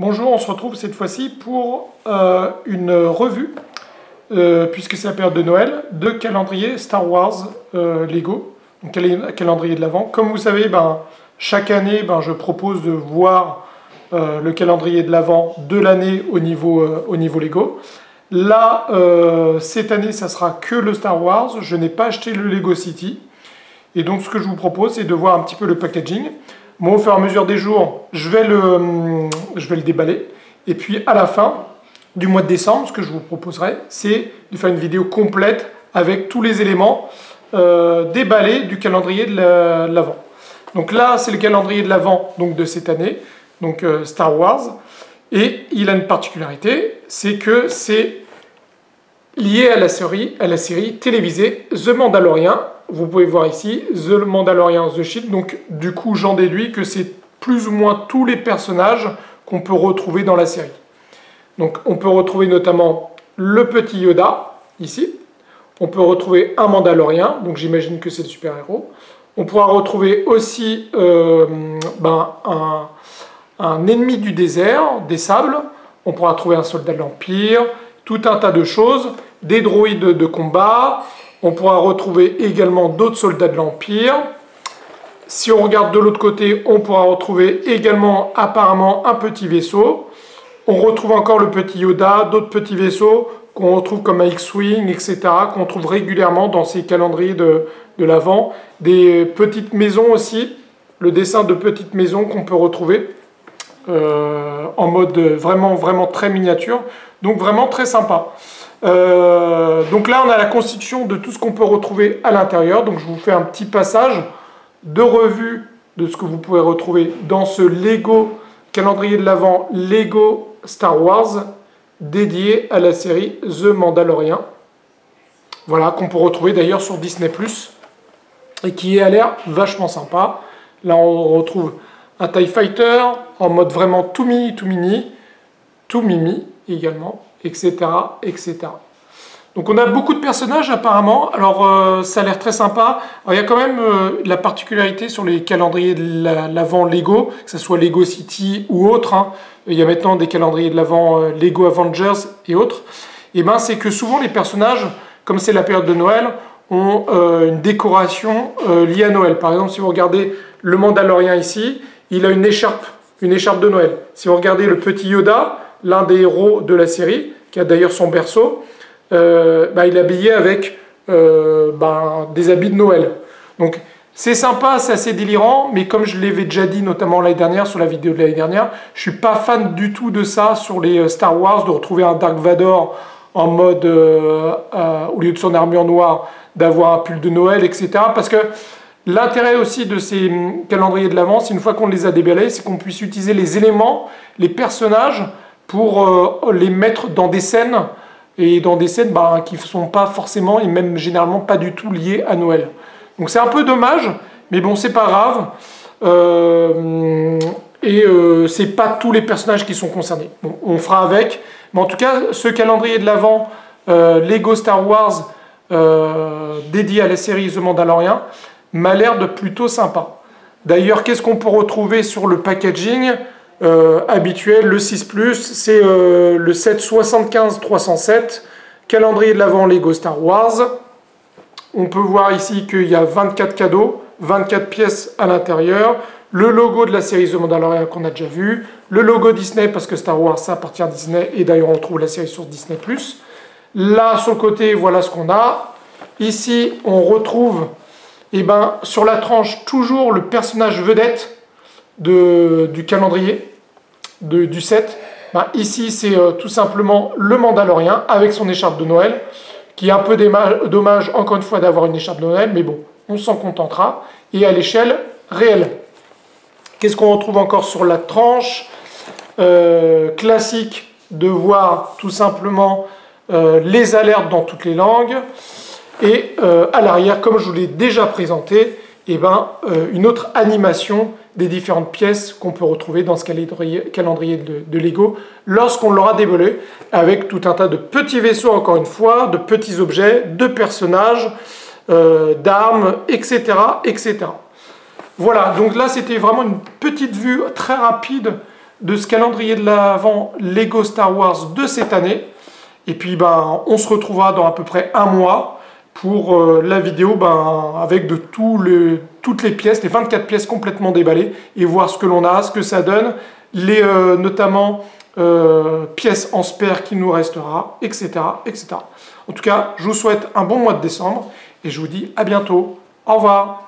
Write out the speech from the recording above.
Bonjour, on se retrouve cette fois-ci pour une revue, puisque c'est la période de Noël, de calendrier Star Wars Lego, donc calendrier de l'Avent. Comme vous savez, chaque année, je propose de voir le calendrier de l'Avent de l'année au niveau Lego. Là, cette année, ça sera que le Star Wars. Je n'ai pas acheté le Lego City. Et donc, ce que je vous propose, c'est de voir un petit peu le packaging. Moi, au fur et à mesure des jours, je vais le déballer. Et puis, à la fin du mois de décembre, ce que je vous proposerai, c'est de faire une vidéo complète avec tous les éléments déballés du calendrier de l'Avent. Donc là, c'est le calendrier de l'Avent de cette année, donc Star Wars. Et il a une particularité, c'est que c'est lié à la série télévisée The Mandalorian. Vous pouvez voir ici, The Mandalorian, The Shield. Donc, du coup, j'en déduis que c'est plus ou moins tous les personnages qu'on peut retrouver dans la série. Donc, on peut retrouver notamment le petit Yoda, ici. On peut retrouver un Mandalorien, donc j'imagine que c'est le super-héros. On pourra retrouver aussi un ennemi du désert, des sables. On pourra trouver un soldat de l'Empire, tout un tas de choses, des droïdes de combat. On pourra retrouver également d'autres soldats de l'Empire. Si on regarde de l'autre côté, on pourra retrouver également apparemment un petit vaisseau. On retrouve encore le petit Yoda, d'autres petits vaisseaux qu'on retrouve comme un X-Wing, etc., qu'on trouve régulièrement dans ces calendriers de l'Avent. Des petites maisons aussi, le dessin de petites maisons qu'on peut retrouver en mode vraiment très miniature. Donc vraiment très sympa. Donc là, on a la constitution de tout ce qu'on peut retrouver à l'intérieur. Donc je vous fais un petit passage de revue de ce que vous pouvez retrouver dans ce Lego calendrier de l'Avent Lego Star Wars dédié à la série The Mandalorian. Voilà, qu'on peut retrouver d'ailleurs sur Disney+, et qui a l'air vachement sympa. Là, on retrouve un TIE Fighter en mode vraiment tout mini, tout mimi également, etc., etc. Donc on a beaucoup de personnages apparemment. Alors ça a l'air très sympa. Alors, il y a quand même la particularité sur les calendriers de l'Avent Lego, que ce soit Lego City ou autre. Il y a maintenant des calendriers de l'Avent Lego Avengers et autres. Et c'est que souvent les personnages, comme c'est la période de Noël, ont une décoration liée à Noël. Par exemple, si vous regardez le Mandalorien ici, il a une écharpe de Noël. Si vous regardez le petit Yoda, l'un des héros de la série, qui a d'ailleurs son berceau, il est habillé avec des habits de Noël. Donc c'est sympa, c'est assez délirant, mais comme je l'avais déjà dit notamment l'année dernière, sur la vidéo de l'année dernière, je ne suis pas fan du tout de ça sur les Star Wars, de retrouver un Dark Vador en mode, au lieu de son armure noire, d'avoir un pull de Noël, etc. Parce que l'intérêt aussi de ces calendriers de l'Avent, c'est une fois qu'on les a déballés, c'est qu'on puisse utiliser les éléments, les personnages, pour les mettre dans des scènes, et dans des scènes qui ne sont pas forcément, et même généralement pas du tout liées à Noël. Donc c'est un peu dommage, mais bon, c'est pas grave. C'est pas tous les personnages qui sont concernés. Bon, on fera avec. Mais en tout cas, ce calendrier de l'Avent Lego Star Wars dédié à la série The Mandalorian m'a l'air de plutôt sympa. D'ailleurs, qu'est-ce qu'on peut retrouver sur le packaging habituel, le 6+, c'est le set 75-307, calendrier de l'Avent Lego Star Wars. On peut voir ici qu'il y a 24 cadeaux, 24 pièces à l'intérieur, le logo de la série The Mandalorian qu'on a déjà vu, le logo Disney parce que Star Wars ça appartient à Disney et d'ailleurs on trouve la série sur Disney+. Là sur le côté, voilà ce qu'on a. Ici on retrouve sur la tranche toujours le personnage vedette du calendrier du set. Ici c'est tout simplement le Mandalorien avec son écharpe de Noël, qui est un peu dommage encore une fois d'avoir une écharpe de Noël, mais bon, on s'en contentera, et à l'échelle réelle. Qu'est-ce qu'on retrouve encore sur la tranche classique de voir tout simplement les alertes dans toutes les langues, et à l'arrière, comme je vous l'ai déjà présenté, une autre animation des différentes pièces qu'on peut retrouver dans ce calendrier de Lego lorsqu'on l'aura déballé, avec tout un tas de petits vaisseaux, encore une fois, de petits objets, de personnages, d'armes, etc., etc. Voilà, donc là c'était vraiment une petite vue très rapide de ce calendrier de l'Avent Lego Star Wars de cette année. Et puis ben, on se retrouvera dans à peu près un mois pour la vidéo avec toutes les pièces, les 24 pièces complètement déballées, et voir ce que l'on a, ce que ça donne, notamment pièces en spare qui nous restera, etc., etc. En tout cas, je vous souhaite un bon mois de décembre, et je vous dis à bientôt. Au revoir.